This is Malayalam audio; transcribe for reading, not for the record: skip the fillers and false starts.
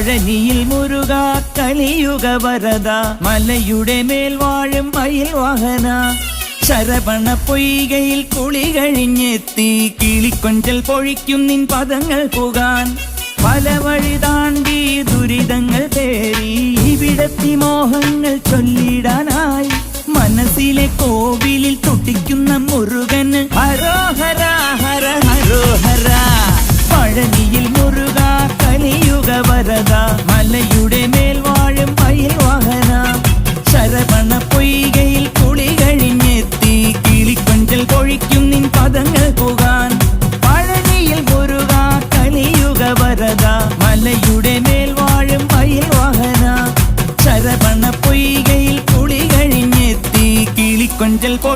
പഴനിയിൽ മുരുക കലിയുഗ വരദ മലയുടെ മേൽ വാഴും മയിൽ വാഹന ശരവണ പൊയ്കയിൽ കുളി കഴിഞ്ഞെത്തി കിളിക്കൊഞ്ചൽ പൊഴിക്കും നിൻ പദങ്ങൾ പുകാൻ പല വഴി താണ്ടി ദുരിതങ്ങൾ തേറി ഇവിടത്തി മോഹങ്ങൾ ചൊല്ലിടാനായി മനസ്സിലെ കോവിലിൽ തുടിക്കുന്ന മുരുകന് ഹരോഹര ഹര ഹരോഹര പഴനിയിൽ മുരുക കലിയുഗ വരദ മലയുടെ